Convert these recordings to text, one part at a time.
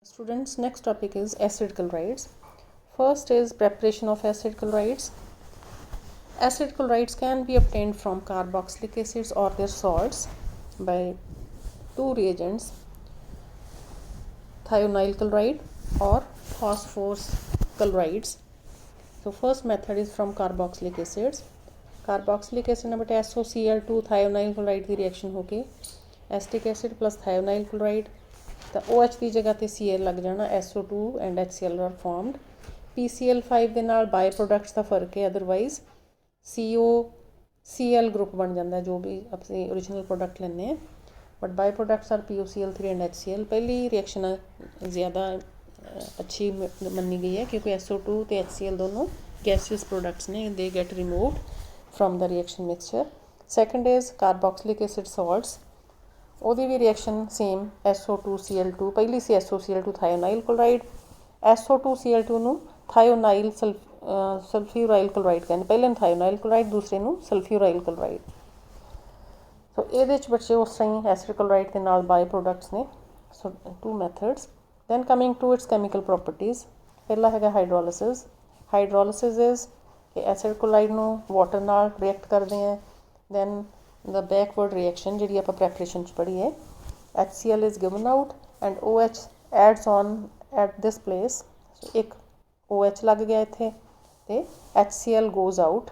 Students, next topic is acid chlorides. First is preparation of acid chlorides. Acid chlorides can be obtained from carboxylic acids or their salts by two reagents, thionyl chloride or phosphorus chlorides. So first method is from carboxylic acids. Carboxylic acid ਨਾਲ ਬੇਟਾ SOCl2 thionyl chloride ਦੀ reaction ਹੋ ਕੇ ਐਸਟਿਕ acid plus thionyl chloride ਤਾਂ OH ਦੀ ਜਗ੍ਹਾ ਤੇ Cl ਲੱਗ ਜਾਣਾ, SO2 and HCl R formed. PCl5 ਦੇ ਨਾਲ ਬਾਈ ਪ੍ਰੋਡਕਟਸ ਦਾ ਫਰਕ ਹੈ, ਅਦਰਵਾਈਜ਼ COCl ਗਰੁੱਪ ਬਣ ਜਾਂਦਾ ਜੋ ਵੀ ਅਸੀਂ ਓਰੀਜਨਲ ਪ੍ਰੋਡਕਟ ਲੈਂਦੇ ਹਾਂ, but by products are POCl3 and HCl। ਪਹਿਲੀ ਰਿਐਕਸ਼ਨ ਜ਼ਿਆਦਾ ਅੱਛੀ ਮੰਨੀ ਗਈ ਹੈ ਕਿਉਂਕਿ SO2 ਅਤੇ HCl ਦੋਨੋਂ ਗੈਸੀਅਸ ਪ੍ਰੋਡਕਟਸ ਨੇ, ਦੇ get removed from the reaction mixture. Second is carboxylic acid salts. ਉਹਦੀ ਵੀ ਰਿਐਕਸ਼ਨ ਸੇਮ SO2Cl2, ਪਹਿਲੀ ਸੀ SOCl2 thionyl chloride, SO2Cl2 ਨੂੰ thionyl ਸਲਫਿਊਰਾਈਲ ਕਲੋਰਾਈਡ ਕਹਿੰਦੇ, ਪਹਿਲੇ ਨੂੰ thionyl chloride, ਦੂਸਰੇ ਨੂੰ ਸਲਫਿਊਰਾਈਲ ਕਲੋਰਾਈਡ। ਸੋ ਇਹਦੇ 'ਚ ਬੱਚੇ ਉਸ ਤਰ੍ਹਾਂ ਹੀ ਐਸਿਡ ਕਲੋਰਾਈਡ ਦੇ ਨਾਲ ਬਾਈ ਪ੍ਰੋਡਕਟਸ ਨੇ। So two methods. Then coming to its chemical properties, ਪਹਿਲਾ ਹੈਗਾ ਹਾਈਡਰੋਲਿਸਿਸ। ਹਾਈਡਰੋਲਿਸਿਸ ਇਜ਼ ਕਿ ਐਸਿਡ ਕਲੋਰਾਈਡ ਨੂੰ ਵਾਟਰ ਨਾਲ ਰਿਐਕਟ ਕਰਦੇ ਹੈ, ਦੈਨ ਦ ਬੈਕਵਰਡ ਰਿਐਕਸ਼ਨ ਜਿਹੜੀ ਆਪਾਂ ਪ੍ਰੈਪਰੇਸ਼ਨ 'ਚ ਪੜ੍ਹੀ ਹੈ, HCl is given out and OH adds on at this place. So ਇੱਕ OH ਲੱਗ ਗਿਆ ਇੱਥੇ ਅਤੇ HCl goes out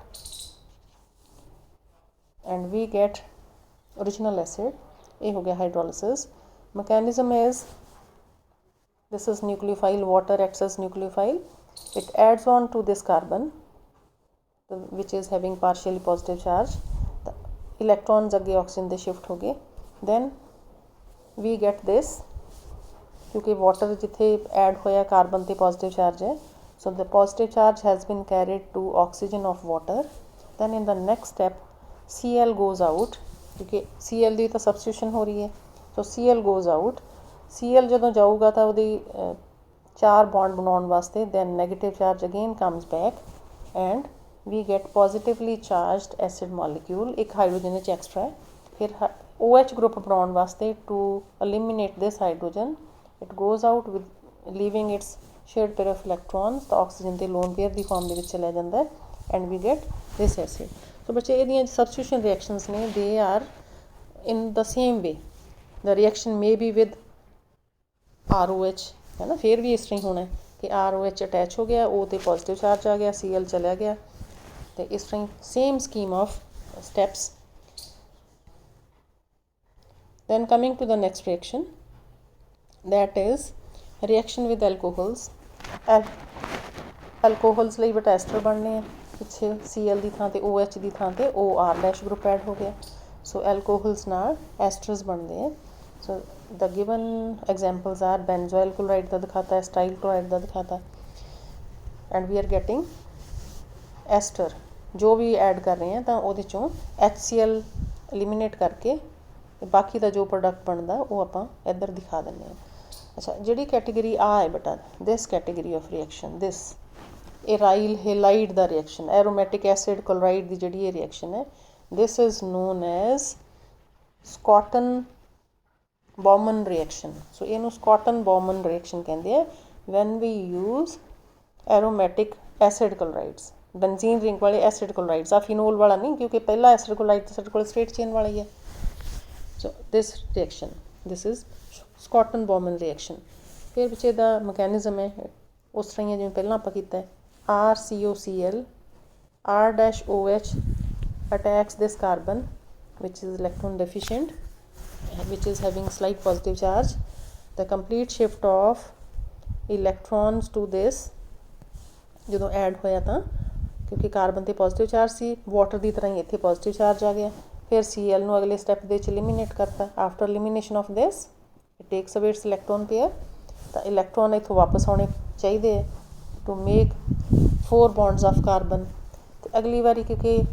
and we get original acid. ਇਹ ਹੋ ਗਿਆ hydrolysis. Mechanism is this is nucleophile, water acts as nucleophile, it adds on to this carbon which is having partially positive charge, the electrons ਅੱਗੇ oxygen ਦੇ shift ਹੋ ਗਏ, then we get this ਕਿਉਂਕਿ water ਜਿੱਥੇ add ਹੋਇਆ carbon ਤੇ positive charge ਹੈ, so the positive charge has been carried to oxygen of water. Then in the next step Cl goes out ਕਿਉਂਕਿ Cl ਦੀ ਤਾਂ substitution ਹੋ ਰਹੀ ਹੈ, so Cl goes out. Cl ਜਦੋਂ ਜਾਊਗਾ ਤਾਂ ਉਹਦੀ ਚਾਰ ਬੌਂਡ ਬਣਾਉਣ ਵਾਸਤੇ then negative charge again comes back and we get positively charged acid molecule, ਇੱਕ ਹਾਈਡਰੋਜਨ ਵਿੱਚ ਐਕਸਟਰਾ ਹੈ। ਫਿਰ OH ਗਰੁੱਪ ਬਣਾਉਣ ਵਾਸਤੇ to eliminate this hydrogen it goes out with leaving its shared pair of electrons, ਤਾਂ oxygen ਤੇ loan pair ਦੀ farm ਦੇ ਵਿੱਚ ਚਲਾ ਜਾਂਦਾ and we get this acid. ਸੋ ਬੱਚੇ ਇਹਦੀਆਂ substitution reactions ਨੇ, they are in the same way. The reaction may be with ROH है ना, फिर भी इस तरह ही होना है कि ROH अटैच हो गया, O तो पॉजिटिव चार्ज आ गया, Cl चला गया, तो इस तरह same scheme of steps. then coming to the next reaction, that is reaction with alcohols. alcohols ਲਈ ਬੇਟਾ ਐਸਟਰ ਬਣਨੇ ਆ, ਪਿੱਛੇ Cl ਦੀ ਥਾਂ ਤੇ OH ਦੀ ਥਾਂ ਤੇ OR ਡੈਸ਼ ਗਰੁੱਪ ਐਡ ਹੋ ਗਿਆ, ਸੋ alcohols ਨਾਲ ਐਸਟਰਸ ਬਣਦੇ ਆ। so the given examples are benzoyl chloride ਦਾ ਦਿਖਾਤਾ ਹੈ, स्टाइल chloride ਦਾ ਦਿਖਾਤਾ, and we are getting ester ਜੋ ਵੀ ਐਡ ਕਰ ਰਹੇ ਹਾਂ ਤਾਂ ਉਹਦੇ ਚੋਂ HCl eliminate ਕਰਕੇ ਬਾਕੀ ਦਾ ਜੋ ਪ੍ਰੋਡਕਟ ਬਣਦਾ ਉਹ ਆਪਾਂ ਇੱਧਰ ਦਿਖਾ ਦਿੰਦੇ ਹਾਂ। ਅੱਛਾ, ਜਿਹੜੀ ਕੈਟੇਗਰੀ ਆ ਹੈ ਬੇਟਾ, this category of reaction, this aryl halide the reaction, aromatic acid chloride ਦੀ ਜਿਹੜੀ ਇਹ ਰਿਐਕਸ਼ਨ ਹੈ, this is known as Schotten Baumann reaction. so ਇਹਨੂੰ Schotten Baumann reaction ਕਹਿੰਦੇ ਆ when we use aromatic acid chlorides, benzene ring ਵਾਲੇ acid chlorides, ਆ phenol ਵਾਲਾ ਨਹੀਂ ਕਿਉਂਕਿ ਪਹਿਲਾ ਐਸਿਡ ਕਲੋਰਾਈਡ ਤਾਂ ਸਾਡੇ ਕੋਲ ਸਟ੍ਰੇਟ ਚੇਨ ਵਾਲਾ ਹੀ ਹੈ। so this reaction, this is Schotten Baumann reaction। ਫਿਰ ਬੱਚੇ ਦਾ ਮੈਕੈਨਿਜ਼ਮ ਹੈ ਉਸ ਤਰ੍ਹਾਂ ਹੀ ਜਿਵੇਂ ਪਹਿਲਾਂ ਆਪਾਂ ਕੀਤਾ ਹੈ, RCOCl R-OH attacks this carbon which is electron deficient, which is having slight positive charge, the complete shift of electrons to this ਜਦੋਂ ਐਡ ਹੋਇਆ ਤਾਂ ਕਿਉਂਕਿ ਕਾਰਬਨ ਤੇ ਪੋਜ਼ਿਟਿਵ ਚਾਰਜ ਸੀ, ਵਾਟਰ ਦੀ ਤਰ੍ਹਾਂ ਹੀ ਇੱਥੇ ਪੋਜ਼ਿਟਿਵ ਚਾਰਜ ਆ ਗਿਆ, ਫਿਰ Cl ਨੂੰ ਅਗਲੇ ਸਟੈਪ ਦੇ ਵਿੱਚ eliminate ਕਰਤਾ। After elimination of this it takes away its electron pair, ਤਾਂ ਇਲੈਕਟ੍ਰੋਨ ਇੱਥੋਂ ਵਾਪਸ ਆਉਣੇ ਚਾਹੀਦੇ ਹੈ to make 4 bonds of carbon। ਤੇ ਅਗਲੀ ਵਾਰੀ ਕਿਉਂਕਿ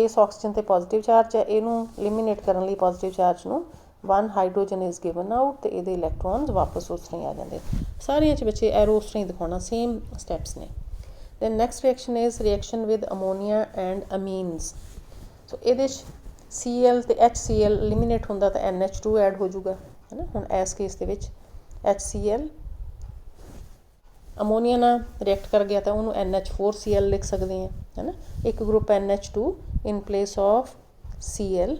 ਇਸ ਆਕਸੀਜਨ ਤੇ ਪੋਜ਼ਿਟਿਵ ਚਾਰਜ ਹੈ, ਇਹਨੂੰ eliminate ਕਰਨ ਲਈ ਪੋਜ਼ਿਟਿਵ ਚਾਰਜ ਨੂੰ 1 ਹਾਈਡਰੋਜਨ ਇਜ਼ ਗਿਵਨ ਆਊਟ ਤੇ ਇਹਦੇ ਇਲੈਕਟ੍ਰੋਨਸ ਵਾਪਸ ਉਸ ਤਰ੍ਹਾਂ ਹੀ ਆ ਜਾਂਦੇ। ਸਾਰਿਆਂ 'ਚ ਬੱਚੇ ਐਰੋ ਉਸ ਤਰ੍ਹਾਂ ਹੀ ਦਿਖਾਉਣਾ, ਸੇਮ ਸਟੈਪਸ ਨੇ। then next reaction is reaction with ammonia and amines। so ਇਹਦੇ 'ਚ Cl ਤੇ HCl eliminate ਹੁੰਦਾ ਤਾਂ NH2 ਐਡ ਹੋ ਜਾਊਗਾ, ਹੈ ਨਾ। ਹੁਣ ਇਸ ਕੇਸ ਦੇ ਵਿੱਚ HCl ਅਮੋਨੀਆ ਨਾਲ ਰਿਐਕਟ ਕਰ ਗਿਆ ਤਾਂ ਉਹਨੂੰ NH4Cl ਲਿਖ ਸਕਦੇ ਹਾਂ, ਹੈ ਨਾ। ਇੱਕ group NH2 in place of Cl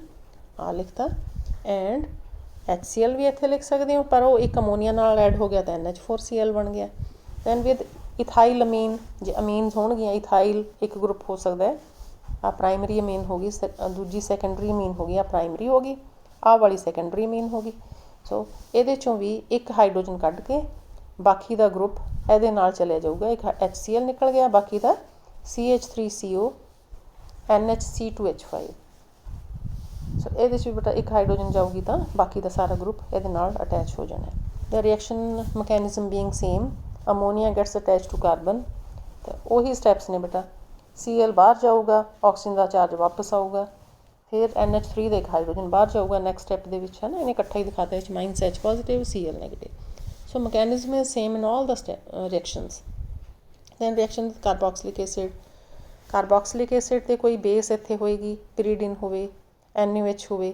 ਆ ਲਿਖਤਾ, ਐਂਡ HCl ਵੀ ਇੱਥੇ ਲਿਖ ਸਕਦੇ ਹੋ, ਪਰ ਉਹ ਇੱਕ ਅਮੋਨੀਆ ਨਾਲ ਐਡ ਹੋ ਗਿਆ ਤਾਂ NH4Cl ਬਣ ਗਿਆ। ਦੈਨ ਵਿਦ ਇਥਾਈਲ ਅਮੀਨ, ਜੇ ਅਮੀਨਸ ਹੋਣਗੀਆਂ, ਇਥਾਈਲ ਇੱਕ ਗਰੁੱਪ ਹੋ ਸਕਦਾ ਹੈ, ਆ ਪ੍ਰਾਇਮਰੀ ਅਮੀਨ ਹੋ ਗਈ, ਦੂਜੀ ਸੈਕੰਡਰੀ ਅਮੀਨ ਹੋ ਗਈ, ਆ ਪ੍ਰਾਇਮਰੀ ਹੋ ਗਈ, ਆਹ ਵਾਲੀ ਸੈਕੰਡਰੀ ਅਮੀਨ ਹੋ ਗਈ। ਸੋ ਇਹਦੇ 'ਚੋਂ ਵੀ ਇੱਕ ਹਾਈਡਰੋਜਨ ਕੱਢ ਕੇ ਬਾਕੀ ਦਾ ਗਰੁੱਪ ਇਹਦੇ ਨਾਲ ਚਲਿਆ ਜਾਊਗਾ, ਇੱਕ HCl ਨਿਕਲ ਗਿਆ, ਬਾਕੀ ਦਾ CH3CO NHC2H5। ਸੋ ਇਹਦੇ 'ਚ ਵੀ ਬੇਟਾ ਇੱਕ ਹਾਈਡਰੋਜਨ ਜਾਊਗੀ ਤਾਂ ਬਾਕੀ ਦਾ ਸਾਰਾ ਗਰੁੱਪ ਇਹਦੇ ਨਾਲ ਅਟੈਚ ਹੋ ਜਾਣਾ। The reaction mechanism being same, ammonia gets attach to carbon, ਤਾਂ ਉਹੀ ਸਟੈਪਸ ਨੇ ਬੇਟਾ। Cl ਬਾਹਰ ਜਾਊਗਾ, ਆਕਸੀਜਨ ਦਾ ਚਾਰਜ ਵਾਪਸ ਆਊਗਾ, ਫਿਰ NH3 ਦਾ ਇੱਕ ਹਾਈਡਰੋਜਨ ਬਾਹਰ ਜਾਊਗਾ ਨੈਕਸਟ ਸਟੈਪ ਦੇ ਵਿੱਚ, ਹੈ ਨਾ। ਇਹਨੇ ਇਕੱਠਾ ਹੀ ਦਿਖਾਤਾ ਵਿੱਚ -H positive Cl negative। So mechanism is same in all the reactions. Then reaction with carboxylic acid, carboxylic acid ਤੇ ਕੋਈ ਬੇਸ ਇੱਥੇ ਹੋਏਗੀ, pyridine ਹੋਵੇ, NaOH ਹੋਵੇ,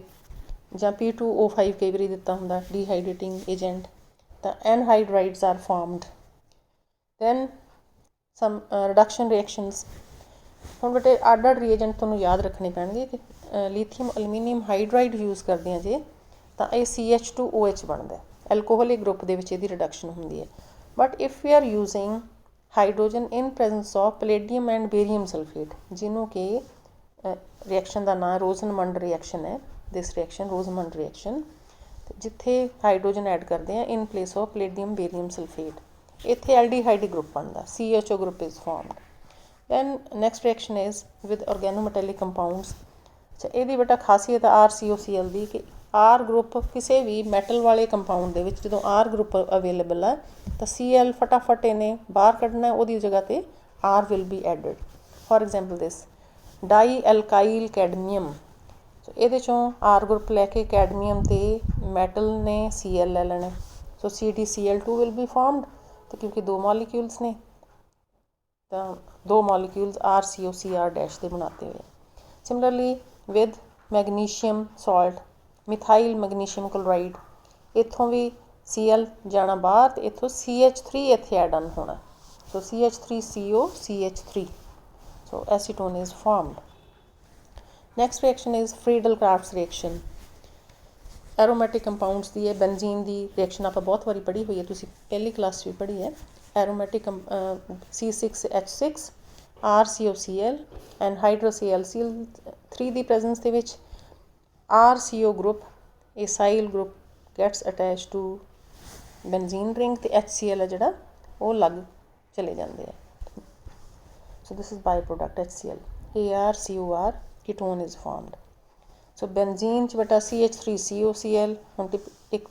ਜਾਂ P2O5 ਕਈ ਵਾਰੀ ਦਿੱਤਾ ਹੁੰਦਾ dehydrating agent, ਤਾਂ anhydrides are formed. Then some reduction reactions। ਹੁਣ ਬੇਟੇ ਅੱਡ ਅੱਡ ਰੀਏਜੈਂਟ ਤੁਹਾਨੂੰ ਯਾਦ ਰੱਖਣੇ ਪੈਣਗੇ ਕਿ ਲਿਥੀਅਮ ਅਲਮੀਨੀਅਮ ਹਾਈਡਰਾਈਡ ਯੂਜ਼ ਕਰਦੇ ਹਾਂ ਜੇ ਤਾਂ ਇਹ CH2OH ਬਣਦਾ, ਐਲਕੋਹਲਿਕ ਗਰੁੱਪ ਦੇ ਵਿੱਚ ਇਹਦੀ ਰਿਡਕਸ਼ਨ ਹੁੰਦੀ ਹੈ। But if we are using hydrogen in presence of palladium and barium sulphate, ਜਿਹਨੂੰ ਕਿ ਰਿਐਕਸ਼ਨ ਦਾ ਨਾਂ ਰੋਜ਼ਨਮੰਡ ਰਿਐਕਸ਼ਨ ਹੈ, ਦਿਸ ਰਿਐਕਸ਼ਨ ਰੋਜ਼ਮੰਡ ਰਿਐਕਸ਼ਨ, ਜਿੱਥੇ ਹਾਈਡਰੋਜਨ ਐਡ ਕਰਦੇ ਆ in place of palladium barium sulphate, ਇੱਥੇ ਐਲਡੀਹਾਈਡ ਗਰੁੱਪ ਬਣਦਾ, CHO group is formed। Then next reaction is with organometallic compounds। ਅੱਛਾ, ਇਹਦੀ ਬੇਟਾ ਖਾਸੀਅਤ RCOCl ਦੀ ਕਿ R ਗਰੁੱਪ ਕਿਸੇ ਵੀ ਮੈਟਲ ਵਾਲੇ ਕੰਪਾਊਂਡ ਦੇ ਵਿੱਚ ਜਦੋਂ R ਗਰੁੱਪ ਅਵੇਲੇਬਲ ਹੈ ਤਾਂ Cl ਫਟਾਫਟ ਇਹਨੇ ਬਾਹਰ ਕੱਢਣਾ, ਉਹਦੀ ਜਗ੍ਹਾ 'ਤੇ R will be added। For example this dialkyl cadmium, so ਇਹਦੇ 'ਚੋਂ R ਗਰੁੱਪ ਲੈ ਕੇ ਕੈਡਮੀਅਮ ਤੇ ਮੈਟਲ ਨੇ Cl ਲੈ ਲੈਣਾ, ਸੋ CdCl2 will be formed। ਤੇ ਕਿਉਂਕਿ ਦੋ ਮੋਲੀਕਿਊਲਸ ਨੇ ਤਾਂ ਦੋ ਮੋਲੀਕਿਊਲਸ RCOCr ਡੈਸ਼ ਦੇ ਬਣਾਤੇ ਹੋਏ। Similarly with magnesium salt, methyl magnesium chloride, ਇੱਥੋਂ ਵੀ Cl ਜਾਣਾ ਬਾਹਰ ਅਤੇ ਇੱਥੋਂ CH3 ਇੱਥੇ ਐਡ ਆਨ ਹੋਣਾ, so CH3CO CH3, so acetone is formed. Next reaction is Friedel Crafts reaction, aromatic compounds ਦੀ ਹੈ। ਬੈਂਜ਼ੀਨ ਦੀ ਰਿਐਕਸ਼ਨ ਆਪਾਂ ਬਹੁਤ ਵਾਰੀ ਪੜ੍ਹੀ ਹੋਈ ਹੈ, ਤੁਸੀਂ ਪਹਿਲੀ ਕਲਾਸ 'ਚ ਵੀ ਪੜ੍ਹੀ ਹੈ। ਐਰੋਮੈਟਿਕ C6H6 RCOCl ਐਂਡ ਹਾਈਡਰੋCl3 ਦੀ ਪ੍ਰੈਜ਼ੈਂਸ ਦੇ ਵਿੱਚ RCO group, acyl group gets attach to benzene ring, ਅਤੇ HCl ਹੈ ਜਿਹੜਾ ਉਹ ਲੱਗ ਚਲੇ ਜਾਂਦੇ ਆ। So this is by product HCl, ArCOR ketone is formed. So benzene 'ਚ ਬੇਟਾ CH3COCl, ਹੁਣ ਇੱਕ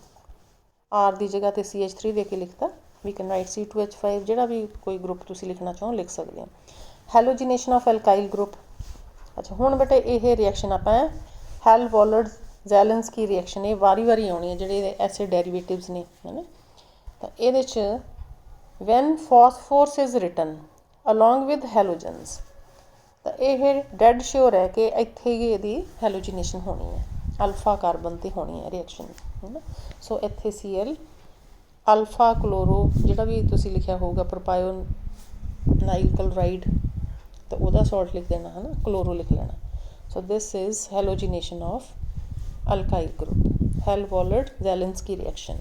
R ਦੀ ਜਗ੍ਹਾ 'ਤੇ CH3 ਦੇ ਕੇ ਲਿਖਤਾ, ਵੀ ਕੈਨ ਰਾਈਟ C2H5, ਜਿਹੜਾ ਵੀ ਕੋਈ ਗਰੁੱਪ ਤੁਸੀਂ ਲਿਖਣਾ ਚਾਹੋ ਲਿਖ ਸਕਦੇ ਹੋ। ਹੈਲੋਜੀਨੇਸ਼ਨ ਆਫ ਐਲਕਾਈਲ ਗਰੁੱਪ। ਅੱਛਾ, ਹੁਣ ਬੇਟਾ ਇਹ ਰਿਐਕਸ਼ਨ ਆਪਾਂ ਹੈਲਵੋਲਡ ਜ਼ੈਲੈਂਸਕੀ ਰਿਐਕਸ਼ਨ, ਇਹ ਵਾਰੀ ਵਾਰੀ ਆਉਣੀ ਹੈ ਜਿਹੜੇ ਐਸਿਡ ਡੈਰੀਵੇਟਿਵਸ ਨੇ, ਹੈ ਨਾ। ਤਾਂ ਇਹਦੇ 'ਚ when phosphorus is written along with halogens, ਤਾਂ ਇਹ ਡੈਡ ਸ਼ੋਰ ਹੈ ਕਿ ਇੱਥੇ ਹੀ ਇਹਦੀ ਹੈਲੋਜੀਨੇਸ਼ਨ ਹੋਣੀ ਹੈ, ਅਲਫਾ ਕਾਰਬਨ 'ਤੇ ਹੋਣੀ ਹੈ ਰਿਐਕਸ਼ਨ, ਹੈ ਨਾ। ਸੋ ਇੱਥੇ Cl ਅਲਫਾ ਕਲੋਰੋ, ਜਿਹੜਾ ਵੀ ਤੁਸੀਂ ਲਿਖਿਆ ਹੋਊਗਾ ਪ੍ਰੋਪਾਇਓਨਾਈਲ ਕਲੋਰਾਈਡ, ਤਾਂ ਉਹਦਾ ਸੌਲਟ ਲਿਖ ਦੇਣਾ, ਹੈ ਨਾ, ਕਲੋਰੋ ਲਿਖ ਲੈਣਾ। So this is halogenation of alkyl group, Helvellyd-Zielinski reaction।